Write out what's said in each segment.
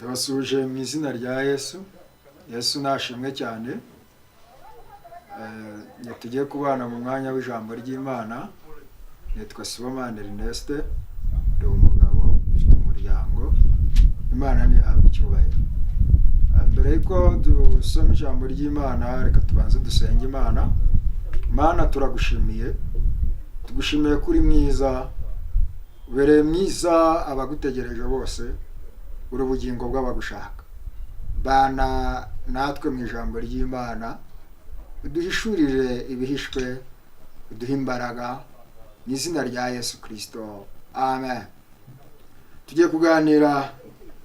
Ndabasuje mu izina rya Yesu. Yesu nashimwe cyane. Tugiye kubana mu mwanya w'ijambo ry'Imana. Nitwa Sibomana Ernest, ndi umugabo ufite umuryango. Imana ni ahabwe icyubahiro. Mbere yuko dusoma ijambo ry'Imana, reka tubanze dusenge Imana. Mana, turagushimiye. Tugushimiye kuri mwiza, ubereye mwiza abagutegereje bose, uri ubugingo bw'abagushaka. Bana natwe mu ijambo ry'Imana, uduhishurire ibihishwe, uduhe imbaraga mu izina rya Yesu Kristo. Amen. Tugiye kuganira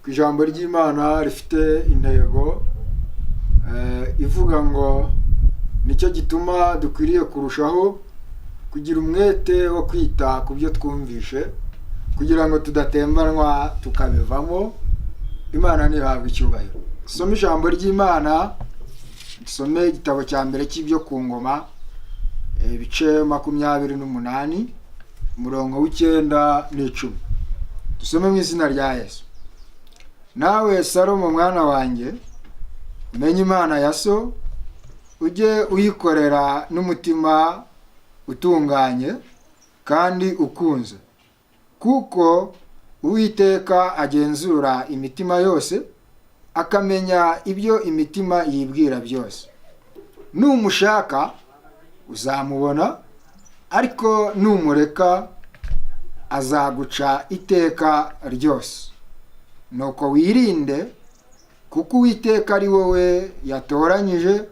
ku ijambo ry'Imana rifite intego ivuga ngo nicyo gituma dukwiriye kurushaho kugira umwete wo kwita ku byo twumvishe, kugira ngo tudatembanwa tukabivamo. Imana ntihabwe icyubahiro. Dusome ijambo ry'Imana, dusome igitabo cya mbere cy'ibyo ku ngoma, ibice 28, umurongo w'9 n'10. Dusome mu izina rya Yesu. Nawe Salomo mwana wanjye, umenye Imana ya so, ujye uyikorera n'umutima utunganye kandi ukunze, kuko Uwiteka agenzura imitima yose, akamenya ibyo imitima yibwira byose. Numushaka uzamubona, ariko numureka azaguca iteka ryose. Nuko wirinde, kuko Uwiteka ari wowe yatoranyije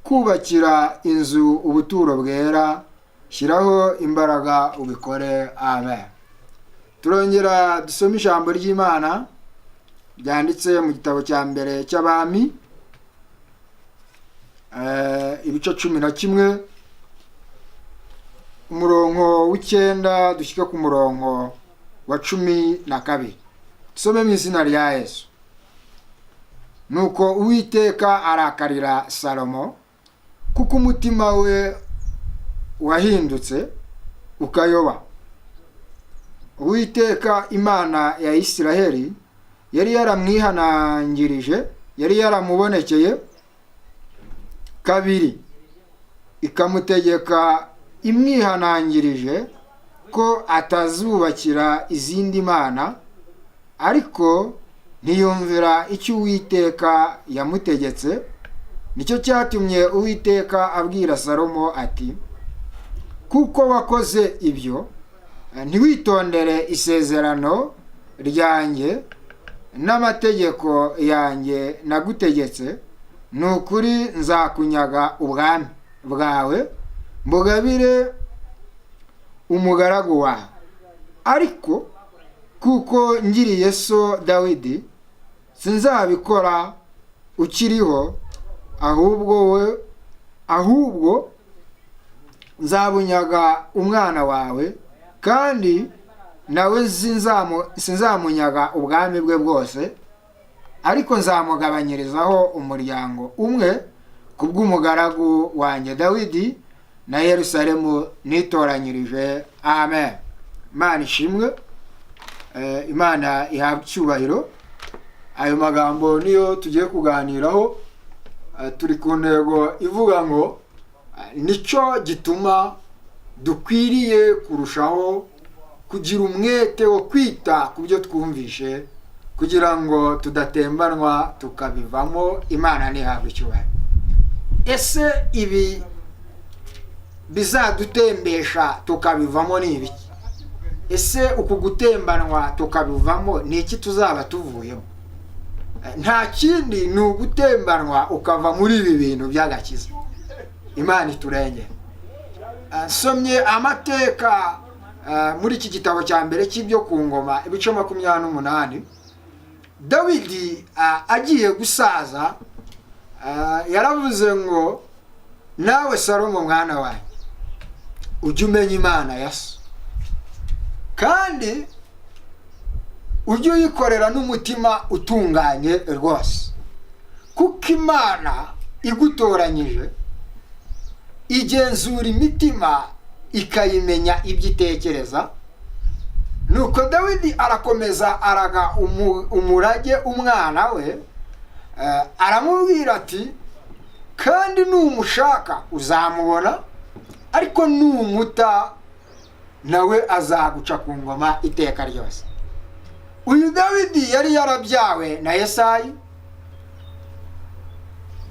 kubakira inzu ubuturo bwera. Shyiraho imbaraga ubikore. Amen. Turongera dusome ijambo ry'Imana ryanditse mu gitabo cya mbere cy'Abami, ibice 11, umurongo w'9 dushyika ku murongo wa 12. Dusome mu izina rya Yesu. Nuko Uwiteka arakarira Salomo, kuko umutima we wahindutse ukayoba. Uwiteka Imana ya Isiraheli yari yaramwihanangirije, yari yaramubonekeye kabiri, ikamutegeka imwihanangirije ko atazubakira izindi mana, ariko ntiyumvira icyo Uwiteka yamutegetse. Nicyo cyatumye Uwiteka abwira Salomo ati, kuko wakoze ibyo, ntiwitondere isezerano ryanjye n'amategeko yanjye nagutegetse, nukuri nzakunyaga ubwami bwawe, mbugabire umugaragu wawe. Ariko kuko ngiriye so Dawidi, sinzabikora ukiriho, ahubwo nzabunyaga umwana wawe, kandi nawe sinzamunyaga ubwami bwe bwose, ariko nzamugabanyirizaho umuryango umwe kubw'umugaragu wanjye Dawidi na Yerusalemu nitoranyirije. Amen. Imana ishimwe. Imana ihabwe icyubahiro. Ayo magambo niyo tugiye kuganiraho. Turi ku ntego ivuga ngo nicyo gituma dukwiriye kurushaho kugira umwete wo kwita ku byo twumvishe, kugira ngo tudatembanwa tukabivamo. Imana ntihabwe icyubahiro. Ese ibi bizadutembesha tukabivamo ni ibiki? Ese uku gutembanwa tukabivamo ni iki tuzaba tuvuyemo? Nta kindi, ni ugutembanwa ukava muri ibi bintu by'agakiza. Imana iturengere. Somye amateka muri iki gitabo cya mbere cy'ibyo ku ngoma, ibice 28. Dawidi agiye gusaza, yaravuze ngo, nawe Salomo mwana wanjye, ujye umenya Imana ya so, kandi ujye uyikorera n'umutima utunganye rwose, kuko Imana igutoranyije igenzura imitima ikayimenya ibyo itekereza, nuko Dawidi arakomeza araga umurage umwana we, aramubwira ati kandi numushaka uzamubona, ariko numuta nawe azaguca ku ngoma iteka ryose. Uyu Dawidi yari yarabyawe na Yesayi.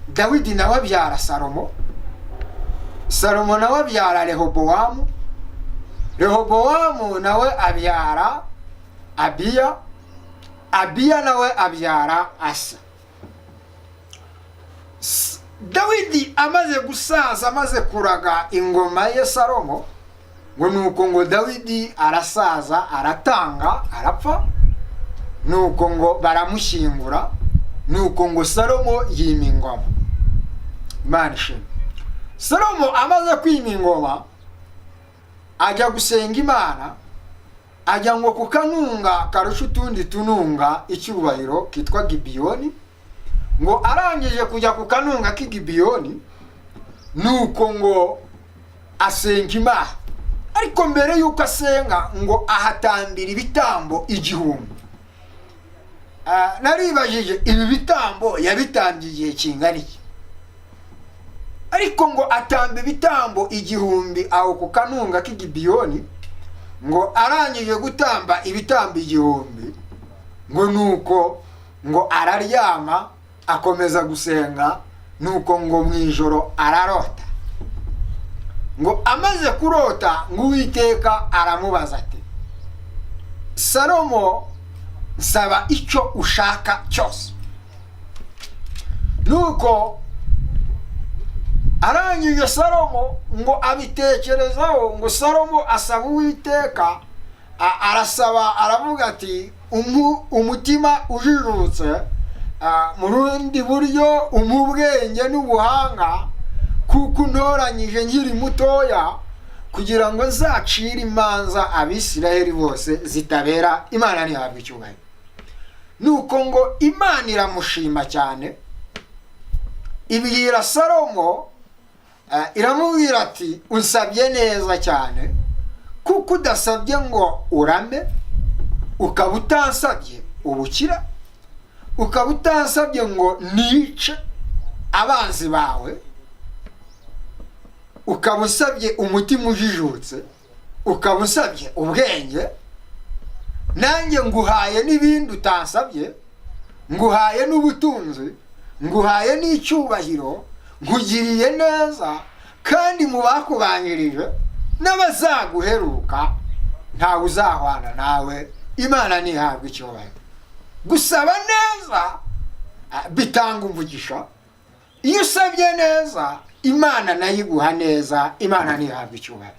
Dawidi nawe abyara Salomo. Salomo nawe abyara Rehobowamu. Rehobowamu nawe abyara Abiya. Abiya nawe abyara Asa. Dawidi amaze gusaza, amaze kuraga ingoma ye Salomo, ngo nuko ngo Dawidi arasaza, aratanga, arapfa, nuko ngo baramushyingura, nuko ngo Salomo yima ingoma. Imana ishimwe. Salomo amaze kwima ingoma, ajya gusenga Imana, ajya ngo ku kanunga karusha utundi tununga icyubahiro kitwa Gibiyoni. Ngo arangije kujya ku kanunga k'Igibiyoni, nuko ngo asenga Imana. Ariko mbere yuko asenga ngo ahatambira ibitambo 1000. Naribajije ibi bitambo yabitambiye igihe kingana iki? Ariko ngo atamba ibitambo 1000 aho ku kanunga k'Igibiyoni, ngo arangije gutamba ibitambo 1000, ngo nuko ngo araryama akomeza gusenga, nuko ngo mwijoro ararota. Ngo amaze kurota, ngo Uwiteka aramubaza ati, Salomo, nsaba icyo ushaka cyose. Nuko arangije Salomo ngo abitekerezaho, ngo Salomo asaba Uwiteka, arasaba aravuga ati, umutima ujijutse, mu rundi buryo umubwenge n'ubuhanga, kuko ntoranyije nkiri mutoya, kugira ngo zacire imanza Abisirayeli bose zitabera. Imana ntihabwe icyubahiro. Nuko ngo Imana iramushima cyane, ibwira Salomo, iramubwira ati unsabye neza cyane, kuko udasabye ngo urame, ukaba utansabye ubukira, ukaba utansabye ngo nice abanzi bawe, ukaba usabye umutima ujijutse, ukaba usabye ubwenge, nanjye nguhaye n'ibindi utansabye, nguhaye n'ubutunzi, nguhaye n'icyubahiro, nkugiriye neza, kandi mu bakubanjirije n'abazaguheruka ntawe uzahwana nawe. Imana ntihabwe icyubahiro. Gusaba neza bitanga umugisha. Iyo usabye neza, Imana nayo iguha neza. Imana ntihabwe icyubahiro.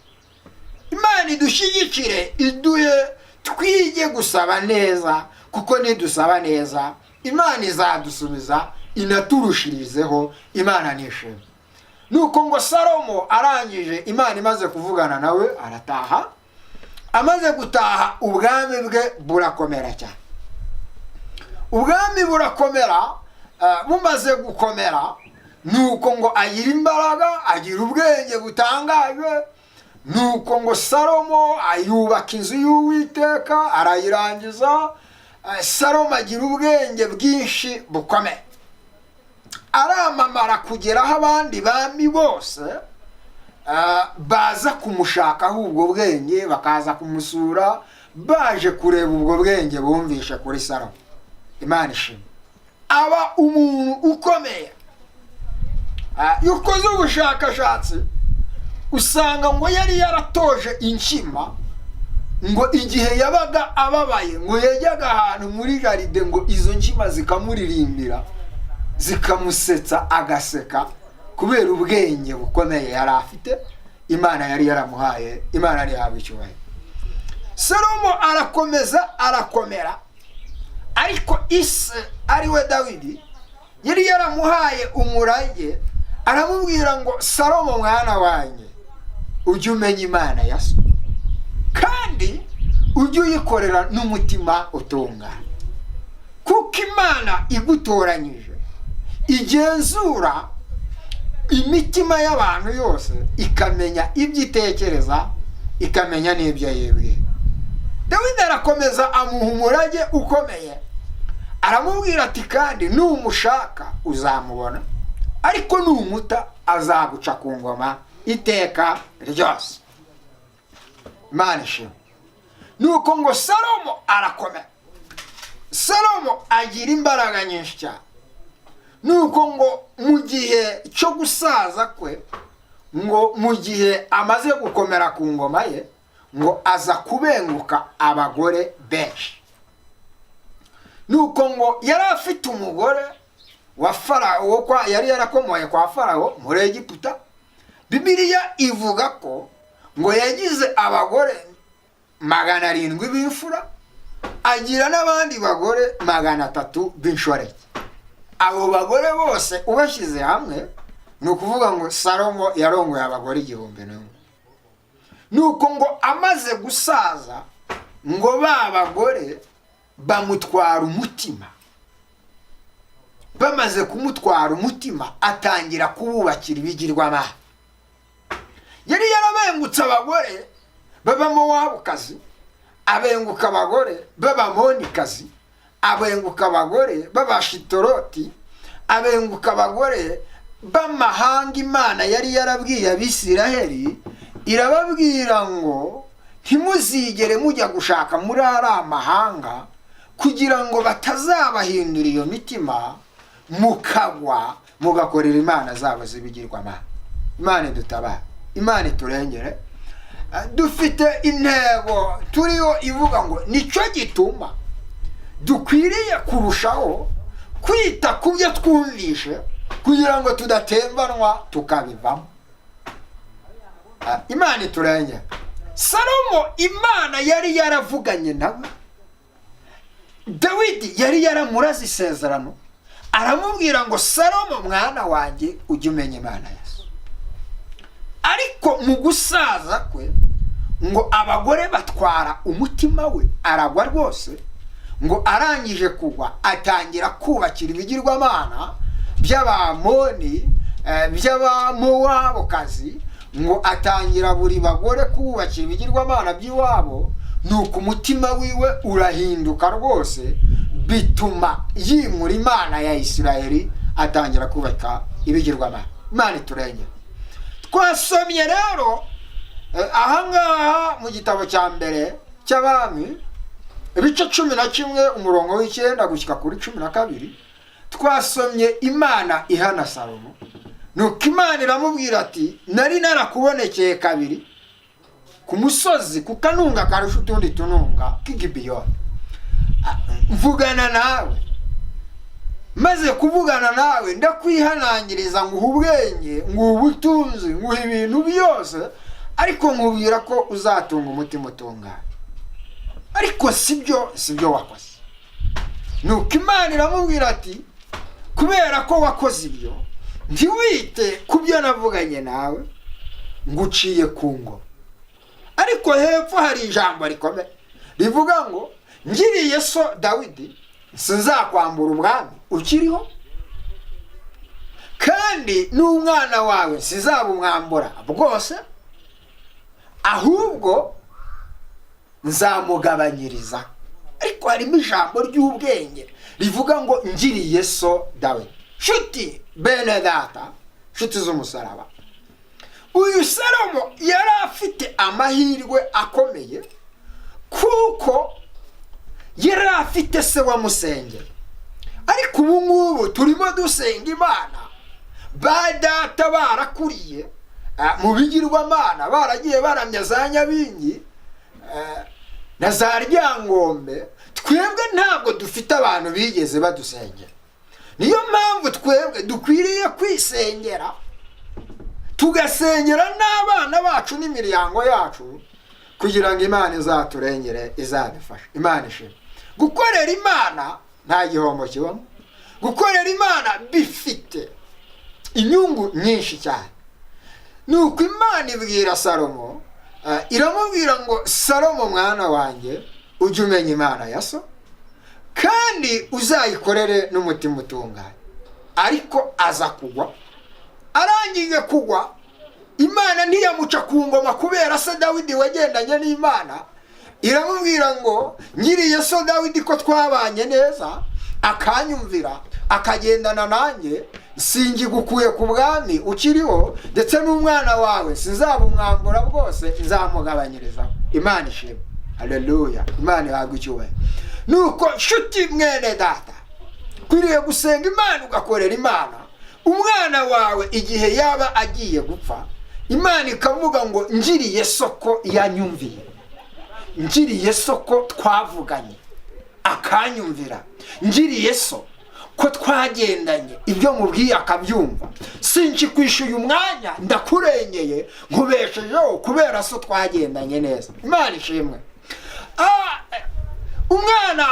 Imana idushyigikire, iduhe twige gusaba neza, kuko nidusaba neza Imana izadusubiza inaturushirizeho. Imana nishimye. Nuko ngo Salomo arangije, Imana imaze kuvugana nawe, arataha. Amaze gutaha, ubwami bwe burakomera cyane. Ubwami burakomera. Bumaze gukomera, nuko ngo agira imbaraga, agira ubwenge butangaje. Nuko ngo Salomo ayubaka inzu y'Uwiteka, arayirangiza. Salomo agira ubwenge bwinshi bukomeye, aramamara kugeraho abandi bami bose baza kumushakaho ubwo bwenge, bakaza kumusura, baje kureba ubwo bwenge bumvishe kuri Salomo. Imana ishimwe. Aba umuntu ukomeye. Yukoze ubushakashatsi, usanga ngo yari yaratoje inkima, ngo igihe yabaga ababaye, ngo yajyaga ahantu muri jaride, ngo izo nkima zikamuririmbira, zikamusetsa agaseka, kubera ubwenge bukomeye yari afite. Imana yari yaramuhaye. Imana ntihabwe icyubahiro. Salomo arakomeza, arakomera, ariko ise ari we Dawidi yari yaramuhaye umurage, aramubwira ngo Salomo mwana wanjye, ujye umenya Imana ya so, kandi ujye uyikorera n'umutima utungana, kuko Imana igutoranyije igenzura imitima y'abantu yose, ikamenya ibyo itekereza, ikamenya n'ibyo yibwira. Dawidi arakomeza amuha umurage ukomeye, aramubwira ati kandi numushaka uzamubona, ariko numuta azaguca ku ngoma iteka ryose. Imana ishimwe. Nuko ngo Salomo arakomera, Salomo agira imbaraga nyinshi cyane. Nuko ngo mu gihe cyo gusaza kwe, ngo mu gihe amaze gukomera ku ngoma ye, ngo aza kubenguka abagore benshi. Nuko ngo yari afite umugore wa Farawo, yari yarakomoye kwa Farawo muri Egiputa. Bibiliya ivuga ko ngo yagize abagore 700 b'imfura, agira n'abandi bagore 300 b'inshoreke. Abo bagore bose ubashyize hamwe ni ukuvuga ngo Salomo yarongoye abagore 1000. Nuko ngo amaze gusaza, ngo ba bagore bamutwara umutima. Bamaze kumutwara umutima, atangira kububakira ibigirwamana. Yari yarabengutse abagore b'Abamowabukazi, abenguka abagore b'Abamonikazi, abenguka abagore b'Abashitoroti, abenguka abagore b'amahanga Imana yari yarabwiye Abisiraheli, irababwira ngo ntimuzigere mujya gushaka muri ari amahanga, kugira ngo batazabahindura iyo mitima mukagwa mugakorera imana zabo zibigirwamana. Imana dutabara, Imana turengere. Dufite intego turiyo ivuga ngo nicyo gituma dukwiriye kurushaho kwita ku byo twumvishe, kugira ngo tudatembanwa tukabivamo. Imana turengere. Salomo Imana yari yaravuganye nawe. Dawidi yari yaramuraze isezerano, aramubwira ngo Salomo mwana wanjye ujye umenya Imana Yesu. Ariko mu gusaza kwe, ngo abagore batwara umutima we, aragwa rwose. Ngo arangije kugwa, atangira kubakira ibigirwamana by'Abamoni, by'Abamowabukazi. Ngo atangira buri bagore kubakira ibigirwamana by'iwabo. Nuko umutima wiwe urahinduka rwose, bituma yimura Imana ya Isiraheli, atangira kubaka ibigirwamana. Imana iturengere. Twasomye rero ahangaha mu gitabo cya mbere cy'Abami, ibice 11 umurongo w'9 gushyika kuri 12, twasomye Imana ihana Salomo. Nuko Imana iramubwira ati nari narakubonekeye kabiri ku musozi ku kanunga karusha utundi tununga k'Igibeyoni, mvugana nawe. Maze kuvugana nawe ndakwihanangiriza nguha ubwenge, nguha ubutunzi, nguha ibintu byose, ariko nkubwira ko uzatunga umutima utunganye. Ariko sibyo wakoze. Nuko Imana iramubwira ati kubera ko wakoze ibyo, ntiwite ku byo navuganye nawe, nguciye ku ngoma. Ariko hepfo hari ijambo rikomeye rivuga ngo ngiriye so Dawidi sinzakwambura ubwami ukiriho, kandi n'umwana wawe sizabumwambura bwose, ahubwo nzamugabanyiriza. Ariko harimo ijambo ry'ubwenge rivuga ngo ngiriye so Dawidi. Shuti bene data, shuti z'umusaraba, uyu Salomo yari afite amahirwe akomeye, kuko yari afite se wamusengera. Ariko ubu ngubu turimo dusenga Imana, ba data barakuriye mu bigirwamana, baragiye baramya za Nyabingi na za Ryangombe. Twebwe ntabwo dufite abantu bigeze badusengera. Niyo mpamvu twebwe dukwiriye kwisengera, tugasengera n'abana bacu n'imiryango yacu, kugira ngo Imana izaturengere, izabifasha. Imana ishimwe. Gukorera Imana nta gihombo kibamo. Gukorera Imana bifite inyungu nyinshi cyane. Nuko Imana ibwira Salomo, iramubwira ngo Salomo mwana wanjye ujye umenya Imana ya so, kandi uzayikorere n'umutima utunganye. Ariko aza kugwa. Arangije kugwa, Imana ntiyamuca ku ngoma kubera se Dawidi wagendanye n'Imana, iramubwira ngo ngiriye so Dawidi ko twabanye neza akanyumvira akagendana nanjye, singigukuye ku bwami ukiriho, ndetse n'umwana wawe sinzabumwambura bwose, nzamugabanyirizaho. Imana ishimwe, haleluya, Imana ihabwe icyubahiro. Nuko nshuti mwene data, kwiriye gusenga Imana ugakorera Imana. Umwana wawe igihe yaba agiye gupfa, Imana ikavuga ngo ngiriye soko yanyumviye, ngiriye soko twavuganye akanyumvira, ngiriye so ko twagendanye ibyo mubwiye akabyumva, sinshikwishuye umwanya ndakurengeye nkubeshejeho kubera so twagendanye neza. Imana ishimwe. Umwana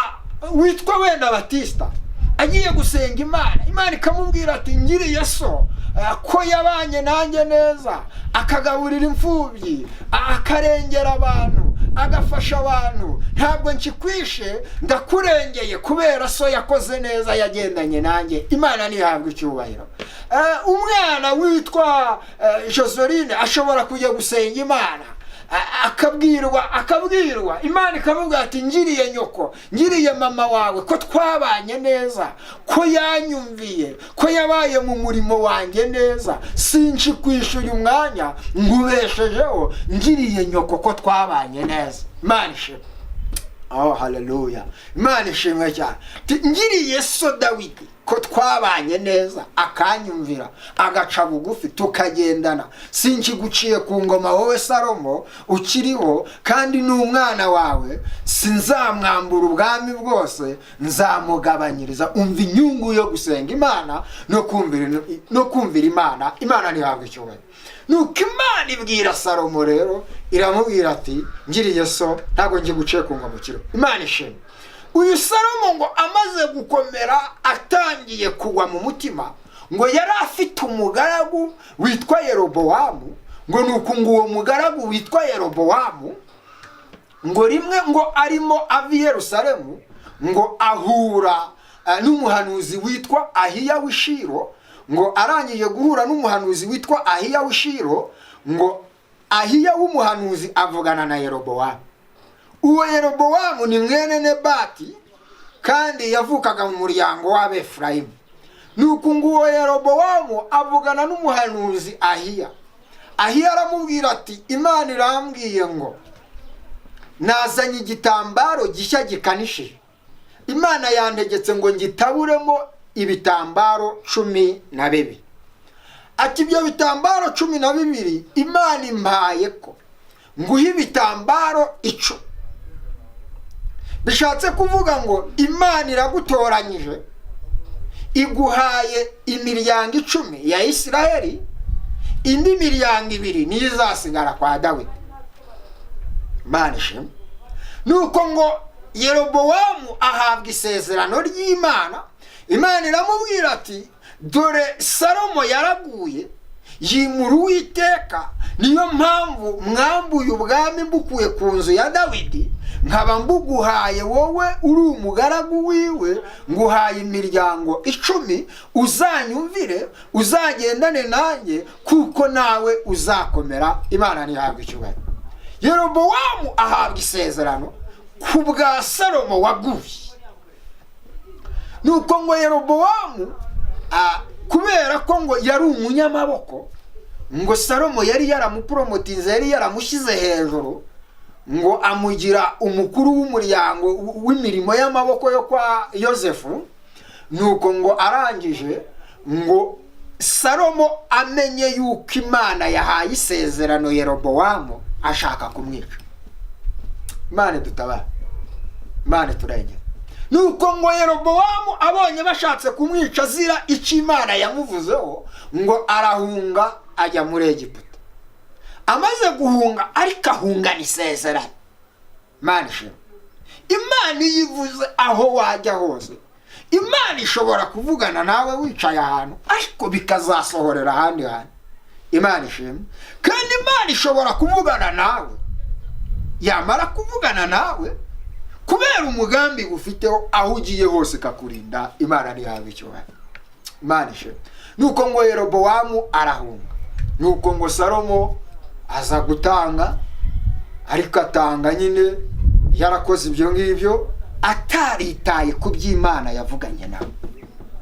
witwa wenda Batista agiye gusenga Imana, Imana ikamubwira ati ngiriye so ko yabanye nanjye neza, akagaburira imfubyi, akarengera abantu, agafasha abantu, ntabwo nkikwishe, ndakurengeye kubera so yakoze neza yagendanye nanjye. Imana nihabwe icyubahiro. Umwana witwa Joseline ashobora kujya gusenga Imana, akabwirwa Imana ikavuga ati ngiriye nyoko, ngiriye mama wawe ko twabanye neza, ko yanyumviye, ko yabaye mu murimo wanjye neza, sinshikwishuye umwanya nkubeshejeho, ngiriye nyoko ko twabanye neza. Imana ishimwe. Oh haleluya, Imana ishimwe cyane. Ngiriye so Dawidi ko twabanye neza akanyumvira agaca bugufi tukagendana, sinkiguciye ku ngoma wowe Salomo ukiriho, kandi n'umwana wawe sinzamwambura ubwami bwose, nzamugabanyiriza. Umva inyungu yo gusenga Imana no kumvira Imana. Imana ntihabwe icyubahiro. Nuko Imana ibwira Salomo rero, iramubwira ati ngiriye so, ntabwo ngiguciye ku ngoma ukiriho. Imana ishimwe. Uyu Salomo ngo amaze gukomera atangiye kugwa mu mutima, ngo yari afite umugaragu witwa Yerobowamu, ngo nuko ngo uwo mugaragu witwa Yerobowamu ngo rimwe ngo arimo ava i Yerusalemu, ngo ahura n'umuhanuzi witwa Ahiya w'Ishiro. Ngo arangije guhura n'umuhanuzi witwa Ahiya w'Ishiro, ngo Ahiya w'umuhanuzi avugana na Yerobowamu. Uwo Yerobowamu ni mwene Nebati, kandi yavukaga mu muryango w'Abefurayimu. Nuko nguwo Yerobowamu avugana n'umuhanuzi Ahiya. Ahiya aramubwira ati Imana irambwiye ngo nazanye igitambaro gishya gikanishije, Imana yantegetse ngo ngitaburemo ibitambaro 12. Ati ibyo bitambaro 12 Imana impaye ko nguhe ibitambaro 10. Bishatse kuvuga ngo Imana iragutoranyije, iguhaye imiryango 10 ya Isiraheli, indi miryango 2 niyo izasigara kwa Dawidi. Imana ishimwe. Nuko ngo Yerobowamu ahabwa isezerano ry'Imana. Imana iramubwira ati dore Salomo yaraguye, yimura Uwiteka, niyo mpamvu mwambuye ubwami mbukuye ku nzu ya Dawidi, nkaba mbuguhaye wowe uri umugaragu wiwe, nguhaye imiryango 10, uzanyumvire, uzagendane nanjye, kuko nawe uzakomera. Imana ntihabwe icyubahiro. Yerobowamu ahabwa isezerano ku bwa Salomo waguye. Nuko ngo Yerobowamu kubera ko ngo yari umunyamaboko, ngo Salomo yari yaramupromotinze, yari yaramushyize hejuru, ngo amugira umukuru w'umuryango w'imirimo y'amaboko yo kwa Yosefu. Nuko ngo arangije, ngo Salomo amenye yuko Imana yahaye isezerano Yerobowamu, ashaka kumwica. Imana dutabara, Imana turengera. Nuko ngo Yerobowamu abonye bashatse kumwica zira icyo Imana yamuvuzeho, ngo arahunga ajya muri Egiputa. Amaze guhunga, ariko ahungana isezerano. Imana ishimwe. Imana yivuze aho wajya hose. Imana ishobora kuvugana nawe wicaye ahantu, ariko bikazasohorera ahandi hantu. Imana ishimwe. Kandi Imana ishobora kuvugana nawe, yamara kuvugana nawe kubera umugambi ufiteho aho ugiye hose kakurinda. Imana ntihabwe icyubahiro. Imana ishimwe. Nuko ngo Yerobowamu arahunga. Nuko ngo Salomo aza gutanga, ariko atanga nyine yarakoze ibyo ngibyo ataritaye ku by'Imana yavuganye nawe,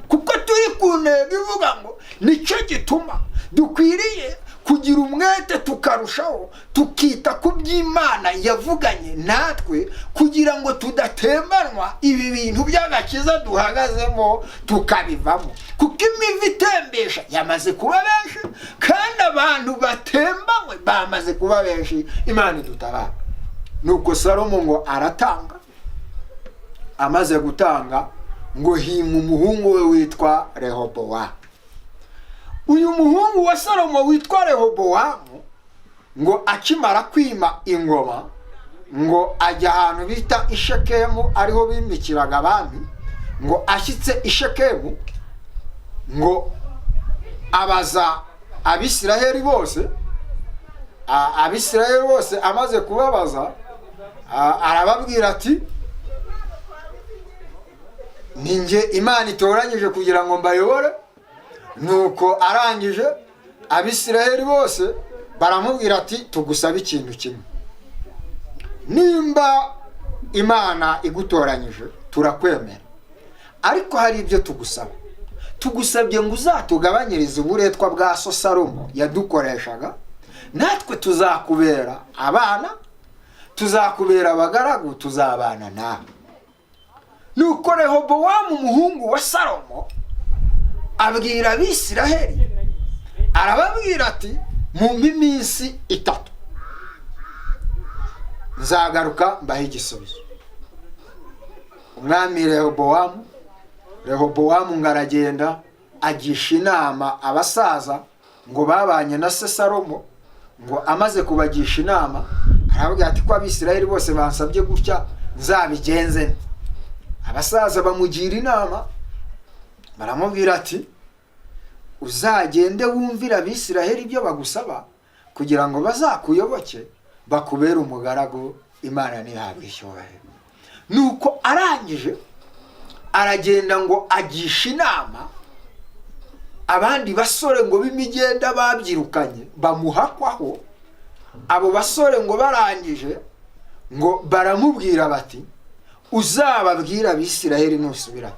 kuko turi ku ntego ivuga ngo nicyo gituma dukwiriye kugira umwete tukarushaho tukita ku by'Imana yavuganye natwe, kugira ngo tudatembanwa ibi bintu by'agakiza duhagazemo tukabivamo, kuko imivu itembesha yamaze kuba benshi kandi abantu batembanywe bamaze kuba benshi. Imana idutabara. Nuko Salomo ngo aratanga, amaze gutanga ngo hima umuhungu we witwa Rehobowamu. Uyu muhungu wa Salomo witwa Rehobowamu ngo akimara kwima ingoma ngo ajya ahantu bita i Shekemu, ariho bimikiraga abami. Ngo ashyitse i Shekemu ngo abaza Abisiraheli bose, Abisiraheli bose amaze kubabaza arababwira ati ninjye Imana itoranyije kugira ngo mbayobore. Nuko arangije Abisiraheli bose baramubwira ati tugusaba ikintu kimwe, nimba Imana igutoranyije turakwemera, ariko hari ibyo tugusabye ngo uzatugabanyirize uburetwa bwa so Salomo yadukoreshaga, natwe tuzakubera abana, tuzakubera abagaragu, tuzabana nawe. Nuko Rehobowamu umuhungu wa Salomo abwira Abisiraheli, arababwira ati mumpe iminsi 3 nzagaruka mbahe igisubizo. Umwami Rehobowamu ngaragenda agisha inama abasaza ngo babanye na se Salomo. Ngo amaze kubagisha inama arababwira ati ko Abisiraheli bose bansabye gutya nzabigenze. Abasaza bamugira inama, baramubwira ati uzagende wumvira Abisiraheli ibyo bagusaba kugira ngo bazakuyoboke bakubera umugaragu, Imana ntihabwe icyubahiro. Nuko arangije aragenda ngo agisha inama abandi basore ngo b'imigenda babyirukanye bamuhakwaho. Abo basore ngo barangije ngo baramubwira bati uzababwira Abisiraheli nusubira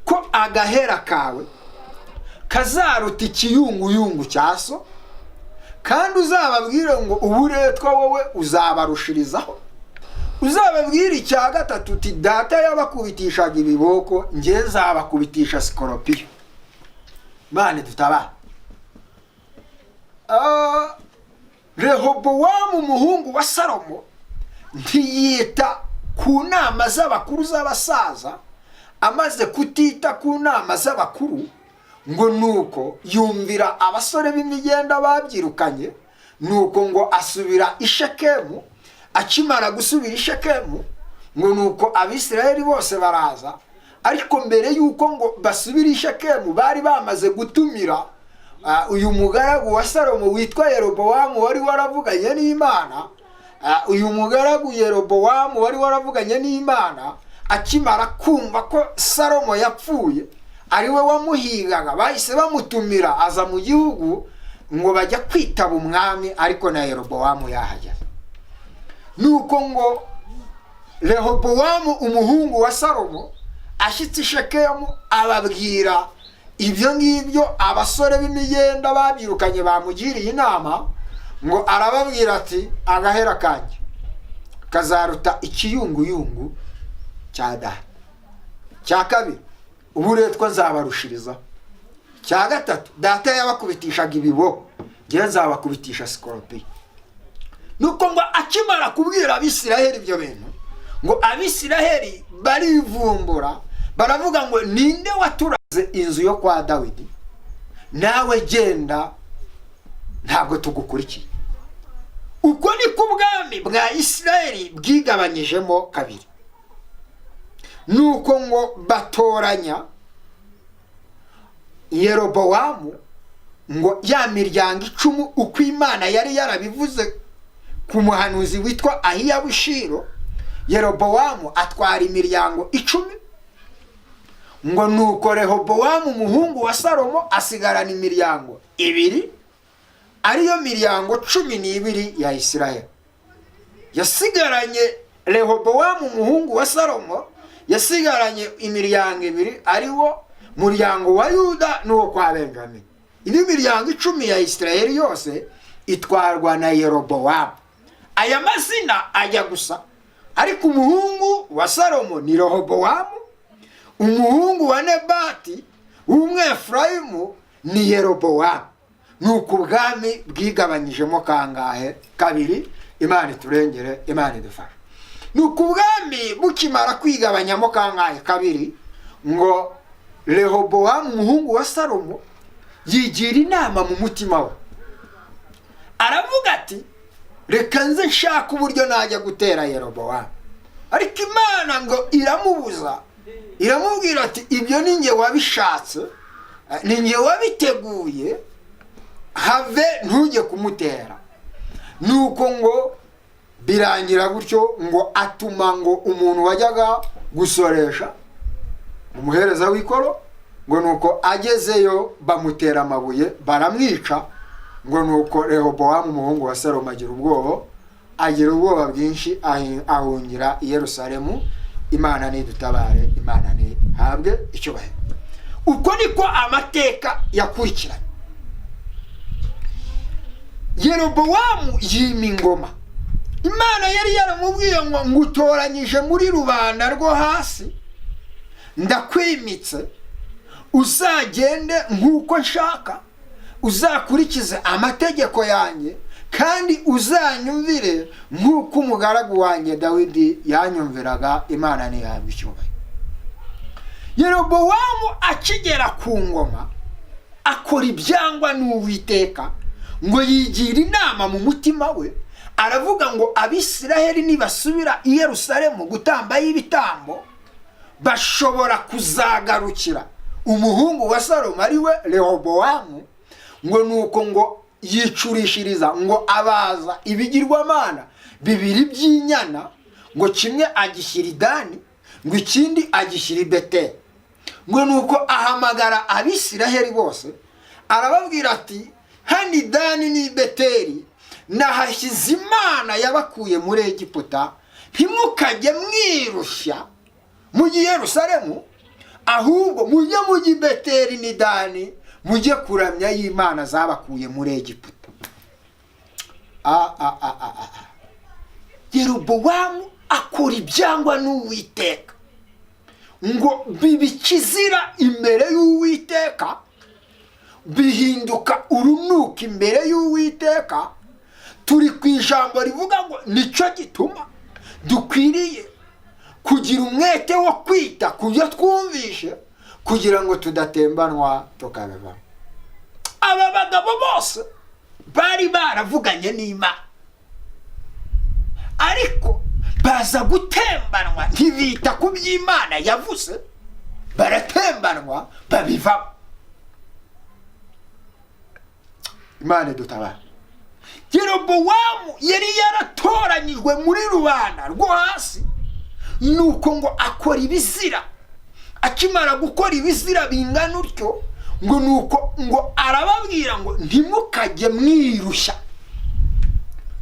ko agahera kawe kazaruta ikiyunguyungu cya so, kandi uzababwire ngo uburetwa wowe uzabarushirizaho. Uzababwira icya gatatu uti data yabakubitishaga ibiboko, njye nzabakubitisha sikoropiyo. Imana idutabara. Rehobowamu umuhungu wa Salomo ntiyita ku nama z'abakuru z'abasaza. Amaze kutita ku nama z'abakuru ngo nuko yumvira abasore b'imigenda babyirukanye. Nuko ngo asubira i Shekemu. Akimara gusubira i Shekemu ngo nuko Abisiraheli bose baraza, ariko mbere yuko ngo basubira i Shekemu bari bamaze gutumira uyu mugaragu wa Salomo witwa Yerobowamu wari waravuganye n'Imana. Uyu mugaragu Yerobowamu wari waravuganye n'Imana akimara kumva ko Salomo yapfuye ari we wamuhigaga, bahise bamutumira aza mu gihugu ngo bajya kwitaba umwami, ariko na Yerobowamu yahageze. Nuko ngo Rehobowamu umuhungu wa Salomo ashyitse i Shekemu ababwira ibyo ngibyo abasore b'imigenda babyirukanye bamugiriye inama. Ngo arababwira ati agahera kanjye kazaruta ikiyunguyungu cya data. Cya kabiri uburetwa nzabarushirizaho. Cya gatatu data yabakubitishaga ibiboko, njye nzabakubitisha sikoropiyo. Nuko ngo akimara kubwira Abisiraheli ibyo bintu, ngo Abisiraheli barivumbura baravuga ngo ninde waturaze inzu yo kwa Dawidi, nawe genda ntabwo tugukurikiye. Uko niko ubwami bwa Isiraheli bwigabanyijemo kabiri. Nuko ngo batoranya Yerobowamu ngo ya miryango 10 uko Imana yari yarabivuze ku muhanuzi witwa Ahiya w'Ishilo. Yerobowamu atwara imiryango 10. Ngo nuko Rehobowamu umuhungu wa Salomo asigarana imiryango 2, ariyo miryango 12 ya Isiraheli. Yasigaranye Rehobowamu umuhungu wa Salomo yasigaranye imiryango ibiri, ariwo muryango wa Yuda n'uwo kwa Benjamini. Indi miryango 10 ya Isirayeli yose itwarwa na Yerobowamu. Aya mazina ajya gusa, ariko umuhungu wa Salomo ni Rehobowamu, umuhungu wa Nebati w'Umwefurayimu ni Yerobowamu. Nuko ubwami bwigabanyijemo kangahe? Kabiri. Imana iturengere, Imana idufashe. Nuko ubwami bukimara kwigabanyamo kangahe? Kabiri. Ngo Rehobowamu umuhungu wa Salomo yigira inama mu mutima we, aravuga ati reka nze nshaka uburyo najya gutera Yerobowamu. Ariko Imana ngo iramubuza, iramubwira ati ibyo ni nge wabishatse, ni nge wabiteguye, have ntujye kumutera. Nuko ngo birangira gutyo, ngo atuma ngo umuntu wajyaga gusoresha umuhereza w'ikoro, ngo nuko agezeyo bamutera amabuye baramwica. Ngo nuko Rehobowamu umuhungu wa Salomo agira ubwoba bwinshi, ahungira i Yerusalemu. Imana nidutabare, Imana nihabwe icyubahiro. Uko niko amateka yakurikiranye. Yerobowamu yima ingoma. Imana yari yaramubwiye ngo ngutoranyije muri rubanda rwo hasi, ndakwimitse, uzagende nk'uko nshaka, uzakurikize amategeko yanjye, kandi uzanyumvire nk'uko umugaragu wanjye Dawidi yanyumviraga. Imana nihabwe icyubahiro. Yerobowamu akigera ku ngoma akora ibyangwa n'Uwiteka, ngo yigira inama mu mutima we, aravuga ngo Abisirayeli nibasubira i Yerusalemu gutambayo ibitambo, bashobora kuzagarukira umuhungu wa Salomo ariwe Rehobowamu. Ngo nuko ngo yicurishiriza, ngo abaza ibigirwamana bibiri by'inyana, ngo kimwe agishyira i Dani, ngo ikindi agishyira i Beteli. Ngo nuko ahamagara Abisirayeli bose, arababwira ati hani Dani ni Beteli nahashyize Imana yabakuye muri Egiputa, ntimukajye mwirushya mujye Yerusalemu, ahubwo mujye mujye Beteli ni Dani, mujye kuramya y'Imana zabakuye muri Egiputa. Yerobowamu akora ibyangwa n'Uwiteka, ngo bibikizira imbere y'Uwiteka, bihinduka urunuka imbere y'Uwiteka. Turi ku ijambo rivuga ngo nicyo gituma dukwiriye kugira umwete wo kwita ku byo twumvishe, kugira ngo tudatembanwa tukabivamo. Aba bagabo bose bari baravuganye n'Imana, ariko baza gutembanwa, ntibita ku by'Imana yavuze, baratembanwa babivamo. Imana dutabara. Yerobowamu yari yaratoranyijwe muri rubanda rwo hasi, nuko ngo akora ibizira. Akimara gukora ibizira bingana utyo, ngo nuko ngo arababwira ngo ntimukajye mwirushya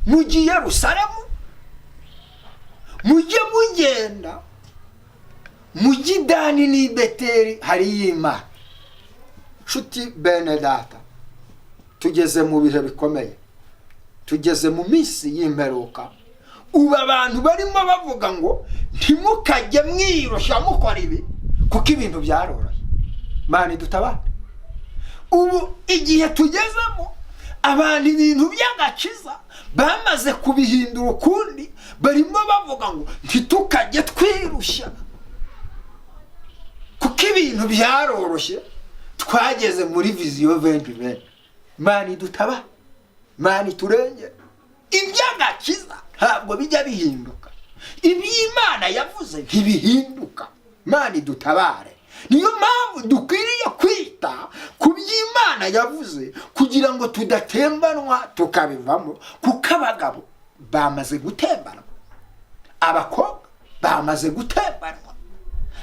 mujye i Yerusalemu, mujye mugenda mujye i Dani n'i Beteli hariyo Imana. Nshuti bene data, tugeze mu bihe bikomeye, tugeze mu minsi y'imperuka. Ubu abantu barimo bavuga ngo ntimukajye mwirushya mukora ibi, kuko ibintu byaroroshye. Imana idutabare. Ubu igihe tugezemo, abantu ibintu by'agakiza bamaze kubihindura ukundi, barimo bavuga ngo ntitukajye twirushya kuko ibintu byaroroshye. Twageze muri viziyo 2020. Imana idutabare, Imana iturengere. Iby'agakiza ntabwo bijya bihinduka, iby'Imana yavuze ntibihinduka. Imana idutabare. Niyo mpamvu dukwiriye kwita ku by'Imana yavuze, kugira ngo tudatembanwa tukabivamo, kuko abagabo bamaze gutembanwa, abakobwa bamaze gutembanwa,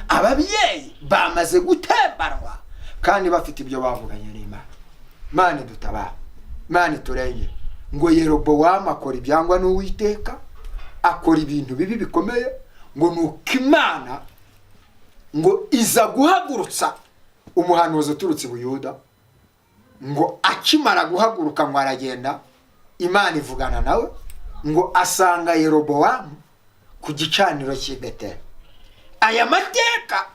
ababyeyi bamaze gutembanwa, kandi bafite ibyo bavuganye n'Imana. Imana idutabare, Imana iturengere. Ngo Yerobowamu akora ibyangwa n'Uwiteka, akora ibintu bibi bikomeye, ngo nuko Imana ngo iza guhagurutsa umuhanuzi uturutse i Buyuda, ngo akimara guhaguruka ngo aragenda, Imana ivugana nawe, ngo asanga Yerobowamu ku gicaniro cy'i Beteli. Aya mateka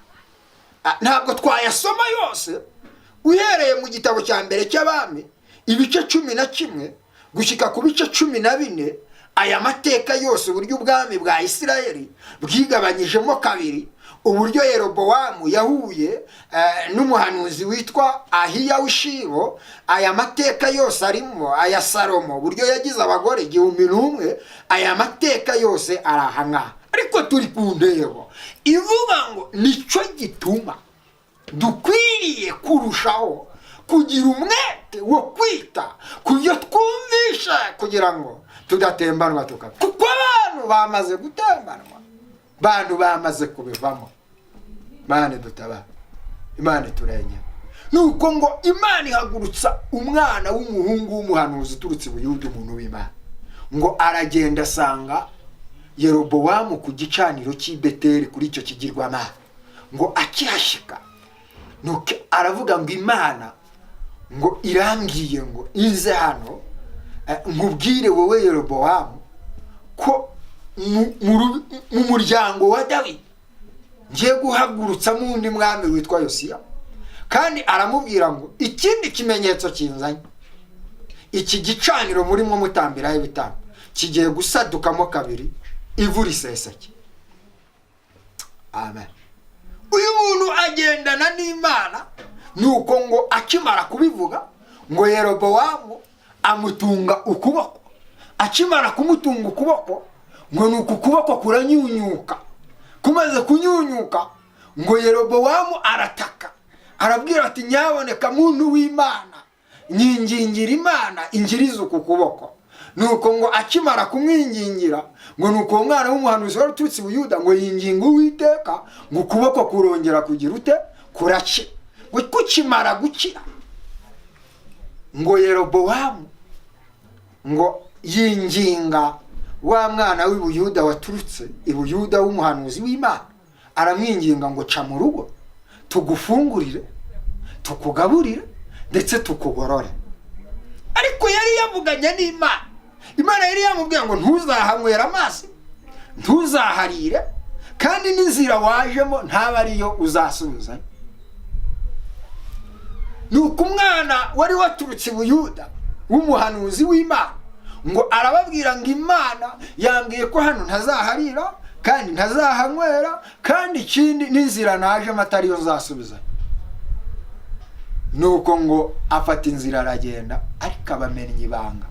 ntabwo twayasoma yose, uhereye mu gitabo cya mbere cy'Abami ibice 11 gushyika ku bice 14. Aya mateka yose uburyo ubwami bwa Isirayeli bwigabanyijemo kabiri, uburyo Yerobowamu yahuye n'umuhanuzi witwa Ahiya w'Ishilo. Aya mateka yose arimo aya Salomo, uburyo yagize abagore 1,000. Aya mateka yose arahangaha, ariko turi ku ntego ivuga ngo nicyo gituma dukwiriye kurushaho kugira umwete wo kwita kubyo twumvisha, kugira ngo tudatembanwa tukapfa, kuko abantu bamaze gutembanwa, bantu bamaze kubivamo. Imana dutabara, Imana turengera. Nuko ngo Imana ihagurutsa umwana w'umuhungu w'umuhanuzi uturutse i Buyuda, umuntu w'Imana, ngo aragenda asanga Yerobowamu ku gicaniro cy'i Beteli kuri icyo kigirwamana. Ngo akihashika nuko aravuga ngo Imana ngo irambwiye ngo inze hano nkubwire wowe Yerobowamu ko mu muryango wa Dawidi ngiye guhagurutsa undi mwami witwa Yosiya. Kandi aramubwira ngo ikindi kimenyetso kinzanye, iki gicaniro murimo mutambiraho ibitambo kigiye gusadukamo kabiri, ivu riseseke. Amen. Uyu muntu agendana n'Imana, nuko ngo akimara kubivuga ngo Yerobowamu amutunga ukuboko. Akimara kumutunga ukuboko ngo nuko ukuboko kuranyunyuka. Kumaze kunyunyuka ngo Yerobowamu arataka, arabwira ati nyaboneka muntu w'Imana, nyingingira Imana ingiriza uku kuboko. Nuko ngo akimara kumwingingira ngo nuko umwana w'umuhanuzi wari uturutse i Buyuda ngo yinginga Uwiteka ngo ukuboko kurongera kugira ute, kuracya. Ngo kukimara gukira ngo Yerobowamu ngo yinginga wa mwana w'i Buyuda waturutse i Buyuda w'umuhanuzi w'Imana, aramwinginga ngo ca mu rugo tugufungurire, tukugaburire ndetse tukugorore. Ariko yari yavuganye n'Imana. Imana yari yamubwiye ngo ntuzahanywera amazi, ntuzaharire, kandi n'inzira wajemo ntaba ariyo uzasubiza. Nuko umwana wari waturutse i Buyuda w'umuhanuzi w'Imana ngo arababwira ngo Imana yambwiye ko hano ntazaharira kandi ntazahanywera, kandi ikindi n'inzira najemo atariyo nzasubiza. Nuko ngo afata inzira aragenda, ariko abamenye ibanga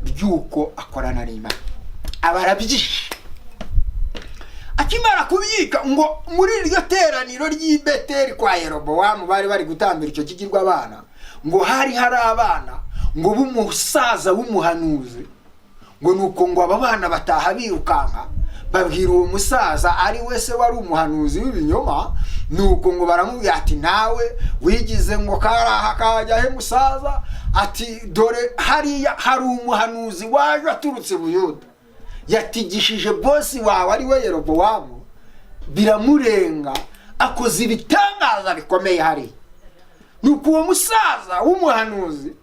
ry'uko akorana n'Imana. Abarabyishe. Akimara kubyika ngo muri iryo teraniro ry'i Beteli kwa Yerobowamu bari bari gutambira icyo kigirwabana, ngo hari abana ngo b'umusaza w'umuhanuzi. Ngo nuko ngo aba bana bataha birukanka babwira uwo musaza ari wese wari umuhanuzi w'ibinyoma. Nuko ngo baramubwira ati nawe wigize ngo karaha kajya he musaza, ati dore hariya hari umuhanuzi waje aturutse i Buyuda, yatigishije bosi wawe ari we Yerobowamu, biramurenga, akoze ibitangaza bikomeye hari. Nuko uwo musaza w'umuhanuzi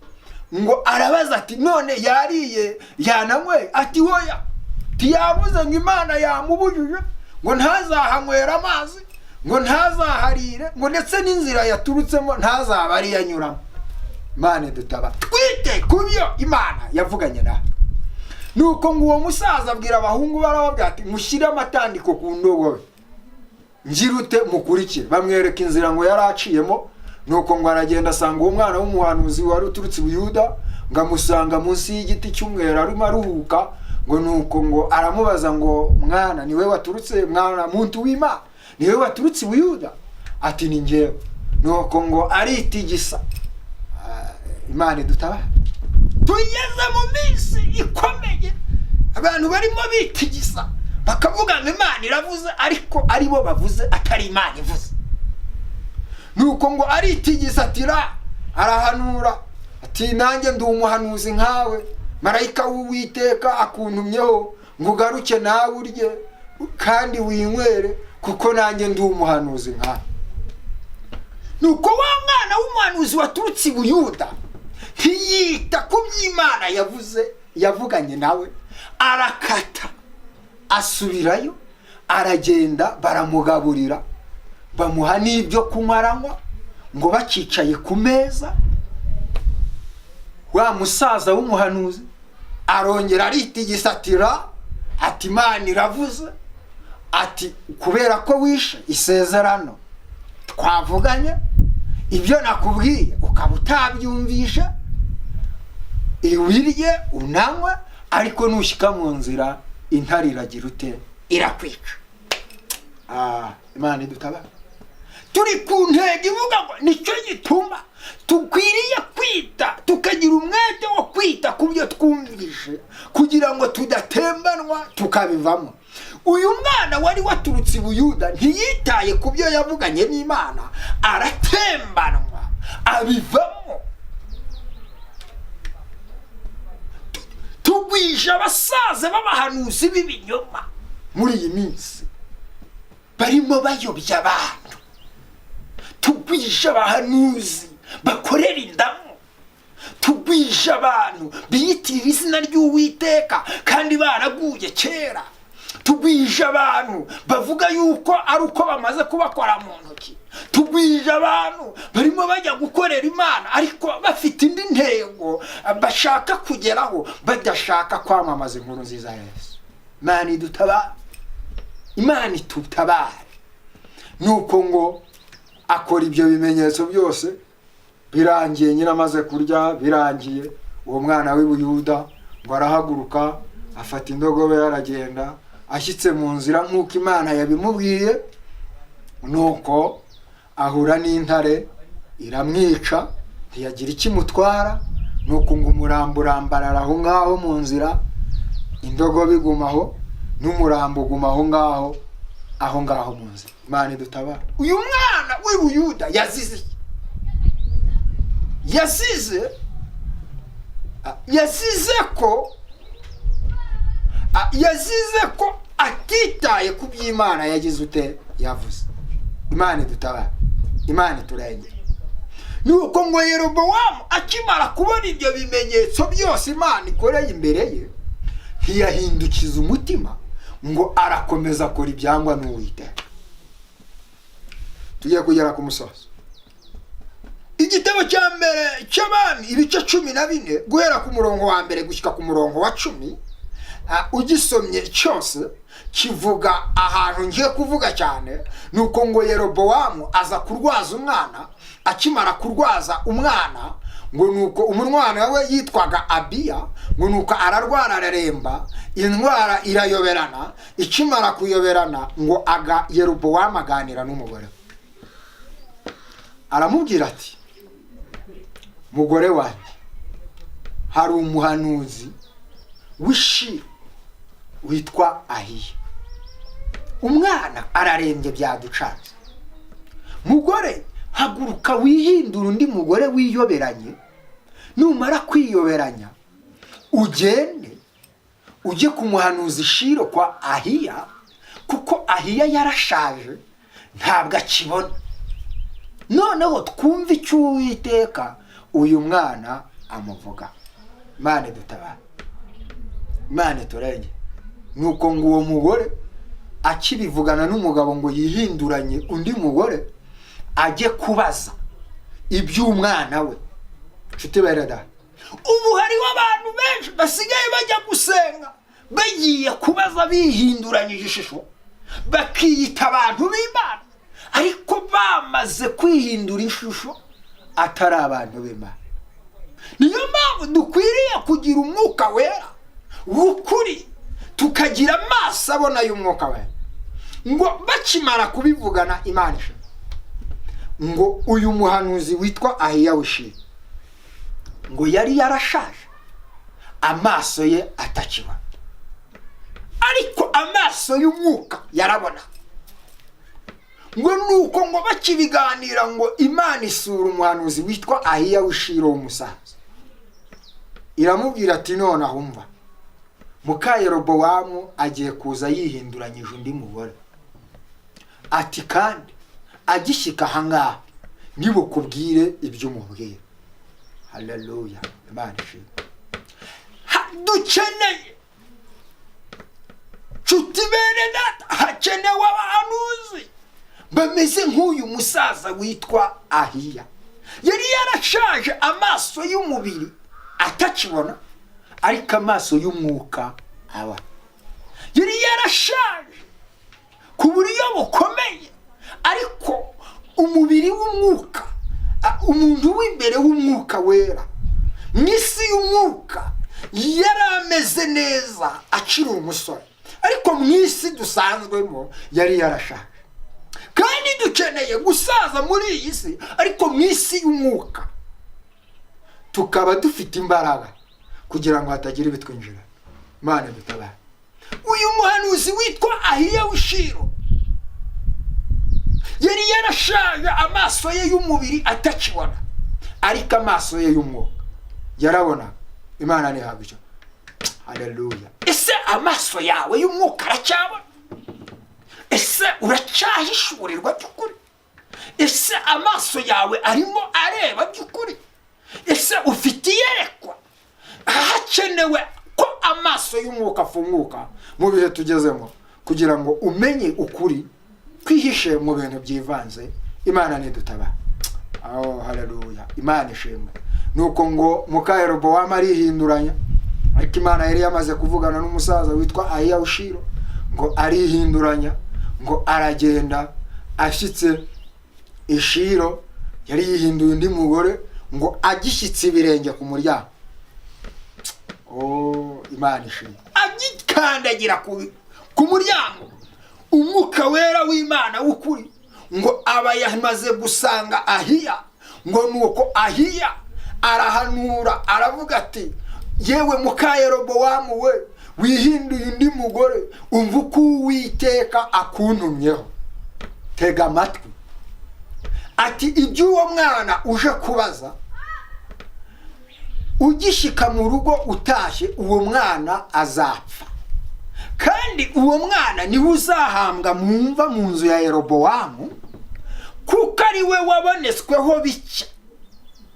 ngo arabaza ati none yariye yananywe? Ati hoya, tiyabuze ngo Imana yamubujije ngo ntazahanywera amazi, ngo ntazaharire, ngo ndetse n'inzira yaturutsemo ntazaba ari yanyuramo. Imana dutaba twite kubyo Imana yavuganye na. Nuko ngo uwo musaza abwira abahungu barababwira ati mushyire amatandiko ku ndogobe, ngirute mukurikire. Bamwereka inzira ngo yaraciyemo. Nuko ngo aragenda asanga uwo mwana w'umuhanuzi wari uturutse i Buyuda, ngo amusanga munsi y'igiti cy'umwera arimo aruhuka. Ngo nuko ngo aramubaza ngo mwana niwe waturutse, mwana muntu w'Imana niwe waturutse i Buyuda? Ati ni njyewe. Nuko ngo aritigisa. Imana dutabara. Tugeze mu minsi ikomeye abantu barimo bitigisa bakavuga ngo Imana iravuze, ariko aribo bavuze atari Imana ivuze. Nuko ngo aritigisa atira arahanura ati nanjye ndi umuhanuzi nkawe, marayika w'Uwiteka akuntumyeho ngo ugaruke nawe urye kandi winywere kuko nanjye ndi umuhanuzi nkawe. Nuko wa mwana w'umuhanuzi waturutse i Buyuda ntiyita ku by'Imana yavuganye nawe, arakata asubirayo, aragenda baramugaburira, bamuha n'ibyo kunywa aranywa, ngo bakicaye ku meza. Wa musaza w'umuhanuzi arongera aritigisatira ati Imana iravuze, ati kubera ko wishe isezerano twavuganye, ibyo nakubwiye ukaba utabyumvisha, iwirye unanywe, ariko nushika mu nzira intare iragira ute irakwica. Imana idutabara. Turi ku ntego ivuga ngo nicyo gituma tukwiriye kwita, tukagira umwete wo kwita ku byo twumvishe kugira ngo tudatembanwa tukabivamo. Uyu mwana wari waturutse i Buyuda ntiyitaye ku byo yavuganye n'Imana, aratembanwa abivamo. Tugwije abasaza b'abahanuzi b'ibinyoma muri iyi minsi barimo bayobya abantu. Tugwije abahanuzi bakorera indamu, tugwije abantu biyitira izina ry'Uwiteka kandi baraguye kera, tugwije abantu bavuga yuko ari uko bamaze kubakora mu ntoki, tugwije abantu barimo bajya gukorera Imana ariko bafite indi ntego bashaka kugeraho, badashaka kwamamaza inkuru nziza ya Yesu. Imana idutabare, Imana itutabare. Nuko ngo akora ibyo bimenyetso byose, birangiye nyina amaze kurya, birangiye uwo mwana w'i Buyuda ngo arahaguruka, afata indogobe aragenda, ashyitse mu nzira nk'uko Imana yabimubwiye. Nuko ahura n'intare iramwica, ntiyagira ikimutwara. Nuko ngo umurambo urambarara aho ngaho mu nzira, indogobe igumaho n'umurambo ugumaho aho ngaho mu nzira. Imana idutabara. Uyu mwana w'i Buyuda yazize ko atitaye ku by'Imana yagize ute yavuze. Imana idutabara, Imana iturengere. Nuko ngo Yerobowamu akimara kubona ibyo bimenyetso byose Imana ikoreye imbere ye, ntiyahindukiza umutima, ngo arakomeza akora ibyangwa n'Uwiteka. Tugiye kugera ku musozo. Igitabo cya mbere cy'Abami ibice 14 guhera ku murongo wa mbere gushyika ku murongo wa 10, ugisomye cyose kivuga ahantu ngiye kuvuga cyane. Nuko ngo Yerobowamu aza kurwaza umwana, akimara kurwaza umwana, ngo nuko umwana we yitwaga Abiya, ngo nuko ararwara araremba, indwara irayoberana. Ikimara kuyoberana ngo Yerobowamu aganira n'umugore, aramubwira ati mugore wanjye, hari umuhanuzi w'Ishilo witwa Ahiya, umwana ararembye byaducanze. Mugore, haguruka wihindura undi mugore wiyoberanye, numara kwiyoberanya ugende ujye ku muhanuzi Ishilo kwa Ahiya, kuko Ahiya yarashaje ntabwo akibona. Noneho twumve icyo Uwiteka uyu mwana amuvuga. Imana idutabara, Imana iturengere. Nuko ngo uwo mugore akibivugana n'umugabo ngo yihinduranye undi mugore, ajye kubaza iby'umwana we. Nshuti bereda, ubu hariho abantu benshi basigaye bajya gusenga bagiye kubaza bihinduranyije ishusho, bakiyita abantu b'Imana, ariko bamaze kwihindura ishusho atari abantu b'Imana. Niyo mpamvu dukwiriye kugira umwuka wera w'ukuri, tukagira amaso abona y'umwuka wera. Ngo bakimara kubivugana Imana isha, ngo uyu muhanuzi witwa Ahiya w'Ishilo ngo yari yarashaje, amaso ye atakibona, ariko amaso y'umwuka yarabona. Ngo nuko ngo bakibiganira ngo Imana isura umuhanuzi witwa Ahiya w'Ishilo w'umusaza, iramubwira ati none ahumva, muka Yerobowamu agiye kuza yihinduranyije undi mugore. Ati kandi agishyika ahangaha nibukubwire ibyo umubwira. Haleluya, Imana ishimwe. Dukeneye nshuti bene data, hakenewe abahanuzi bameze nk'uyu musaza witwa Ahiya. Yari yarashaje, amaso y'umubiri atakibona, ariko amaso y'umwuka aba. Yari yarashaje ku buryo bukomeye, ariko umubiri w'umwuka, umuntu w'imbere w'umwuka wera mu isi y'umwuka yari ameze neza akiri umusore, ariko mu isi dusanzwemo yari yarashaje. Kandi dukeneye gusaza muri iyi si, ariko mu isi y'umwuka tukaba dufite imbaraga kugira ngo hatagira ibitwinjira. Imana dutabare. Uyu muhanuzi witwa Ahiya w'Ishilo yari yarashaje, amaso ye y'umubiri atakibona, ariko amaso ye y'umwuka yarabona. Imana ni habije. Haleluya. Ese amaso yawe y'umwuka aracyabona? Ese uracyahishurirwa by'ukuri? Ese amaso yawe arimo areba by'ukuri? Ese ufite iyerekwa? Hakenewe ko amaso y'umwuka afunguka mu bihe tugezemo kugira ngo umenye ukuri kwihishe mu bintu byivanze. Imana nidutabara. Haleluya, Imana ishimwe. Nuko ngo muka Yerobowamu arihinduranya, ariko Imana yari yamaze kuvugana n'umusaza witwa Ahiya w'Ishilo ngo arihinduranya, ngo aragenda ashyitse Ishilo. Yari yihinduye undi mugore, ngo agishyitse ibirenge ku muryango. Imana ishimwe. Agikandagira ku muryango, umwuka wera w'Imana w'ukuri ngo aba yamaze gusanga Ahiya. Ngo nuko Ahiya arahanura, aravuga ati, yewe muka Yerobowamu we wihinduye undi mugore, umva uko Uwiteka akuntumyeho. Tega amatwi. Ati iby'uwo mwana uje kubaza, ugishyika mu rugo utashye, uwo mwana azapfa, kandi uwo mwana niwe uzahambwa mumva mu nzu ya Yerobowamu, kuko ari we wabonetsweho bike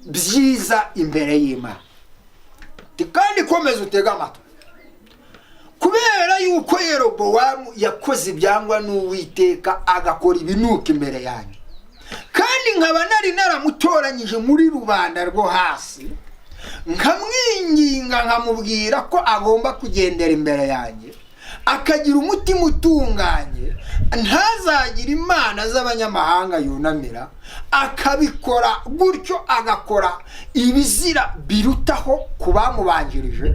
byiza imbere y'Imana. Kandi komeza utega amatwi. Kubera yuko Yerobowamu yakoze ibyangwa n'Uwiteka, agakora ibinuka imbere yanjye, kandi nkaba nari naramutoranyije muri rubanda rwo hasi, nkamwinginga nkamubwira ko agomba kugendera imbere yanjye, akagira umutima utunganye, ntazagire imana z'abanyamahanga yunamira, akabikora gutyo, agakora ibizira birutaho kubamubanjirije.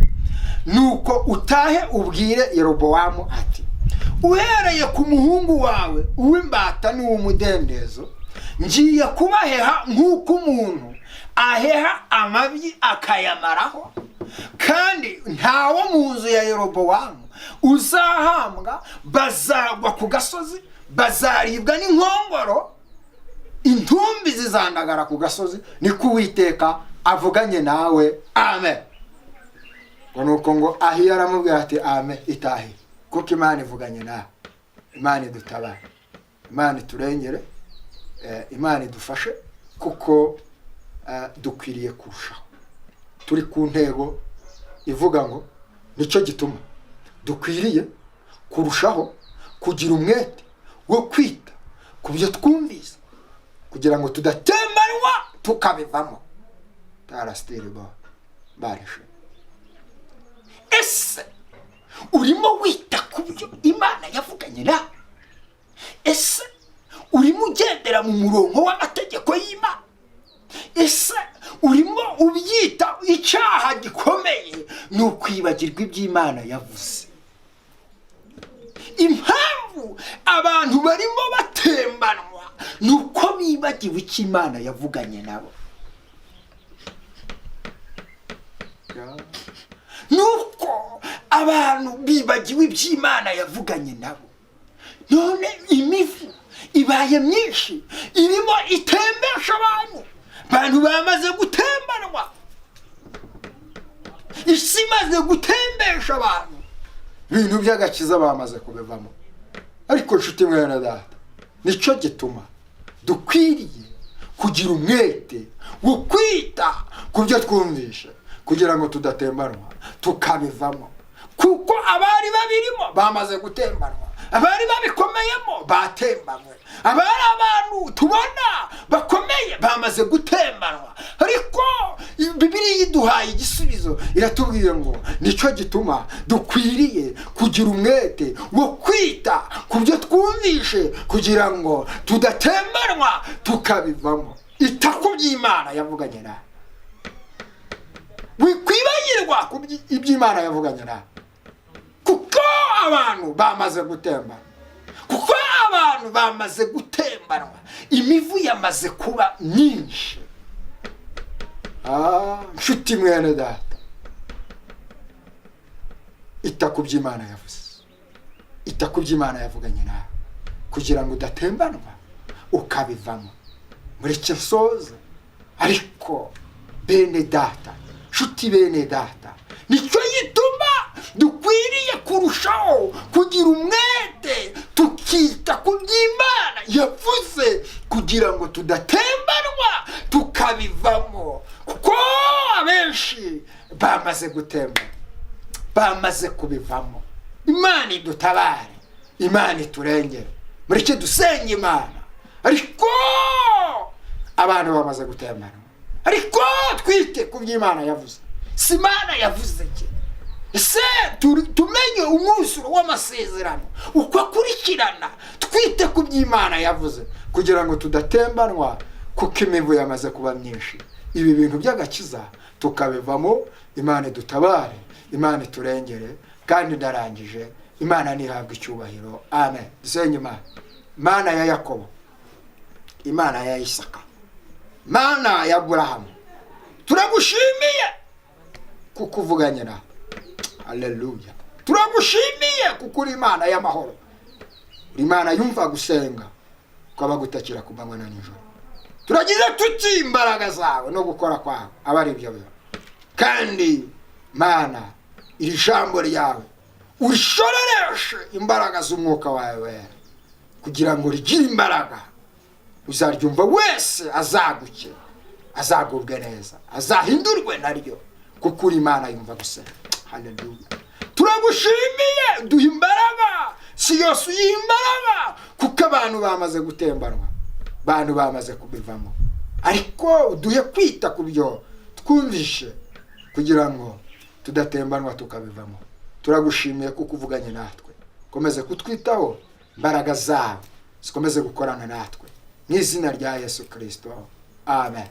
Nuko utahe ubwire Yerobowamu ati, uhereye ku muhungu wawe uw'imbata n'uw'umudendezo, ngiye kubaheha nk'uko umuntu aheha amabyi akayamaraho, kandi ntawo mu nzu ya Yerobowamu uzahambwa. Bazagwa ku gasozi, bazaribwa n'inkongoro, intumbi zizandagara ku gasozi, niko Uwiteka avuganye nawe. Amen. Nuko ngo Ahiya aramubwira ati, amen, itahe, kuko Imana ivuganye nawe. Imana idutabare, Imana iturengere, Imana idufashe, kuko dukwiriye kurushaho. Turi ku ntego ivuga ngo nicyo gituma dukwiriye kurushaho kugira umwete wo kwita ku byo twumvise, kugira ngo tudatembanwa tukabivamo. Tarasteribo barishe. Ese urimo wita ku byo Imana yavuganye nawe? Ese urimo ugendera mu murongo w'amategeko y'Imana? Ese urimo ubyita icyaha gikomeye ni ukwibagirwa iby'Imana yavuze? Impamvu abantu barimo batembanwa ni uko bibagiwe icyo Imana yavuganye nabo. Nuko abantu bibagiwe iby'Imana yavuganye nabo. None imivu ibaye myinshi, irimo itembesha abantu bamaze gutembanwa. Isi imaze gutembesha abantu, ibintu by'agakiza bamaze kubivamo. Ariko nshuti mwene data, nicyo gituma dukwiriye kugira umwete wo kwita ku byo twumvishe kugira ngo tudatembanwa tukabivamo, kuko abari babirimo bamaze gutembanwa, abari babikomeyemo batembanywe, abari abantu tubona bakomeye bamaze gutembanwa. Ariko Bibiliya iduhaye igisubizo, iratubwiye ngo nicyo gituma dukwiriye kugira umwete wo kwita ku byo twumvishe kugira ngo tudatembanwa tukabivamo. Ita ku by'Imana yavuganye nawe, wikwibagirwa ku iby'Imana yavuganye nawe, kuko abantu bamaze gutembanwa, kuko abantu bamaze gutembanwa, imivu yamaze kuba myinshi. Nshuti mwene data, ita ku by'Imana yavuze, ita ku by'Imana yavuganye nawe kugira ngo udatembanwa ukabivamo. Mureke nsoze, ariko bene data, nshuti bene data, nicyo gituma dukwiriye kurushaho kugira umwete tukita ku by'Imana yavuze kugira ngo tudatembanwa tukabivamo, kuko abenshi bamaze gutemba, bamaze kubivamo. Imana idutabare, Imana iturengere. Mureke dusenge Imana, ariko abantu bamaze gutembanwa. Ariko twite ku by'Imana yavuze. Si Imana yavuze ki? Ese tumenye umusoro w'amasezerano uko akurikirana, twite ku by'Imana yavuze kugira ngo tudatembanwa, kuko imivu yamaze kuba myinshi. Ibi bintu by'agakiza tukabivamo. Imana idutabare, Imana iturengere, kandi ndarangije. Imana nihabwa icyubahiro. Amen. Dusenge Imana. Imana ya Yakobo, Imana ya Isaka, Imana ya Aburahamu, turagushimiye kuko uvuganye nawe. Haleluya. Turagushimiye kuko uri Imana y'amahoro, uri Imana yumva gusenga kwaba gutakira ku manywa na nijoro. Turagize tuti imbaraga zawe no gukora kwawe aba ari byo byo, kandi Mana iri jambo ryawe urishorereshe imbaraga z'umwuka wawe wera, kugira ngo rigire imbaraga, uzaryumva wese azaguke, azagubwe neza, azahindurwe naryo, kuko uri Imana yumva gusenga. Haleluya. Turagushimiye, duha imbaraga, si yose uyiha imbaraga, kuko abantu bamaze gutembanwa, abantu bamaze kubivamo. Ariko duhe kwita ku byo twumvishe kugira ngo tudatembanwa tukabivamo. Turagushimiye kuko uvuganye natwe, komeze kutwitaho, imbaraga zawe zikomeze gukorana natwe, mu izina rya Yesu Kristo. Amen.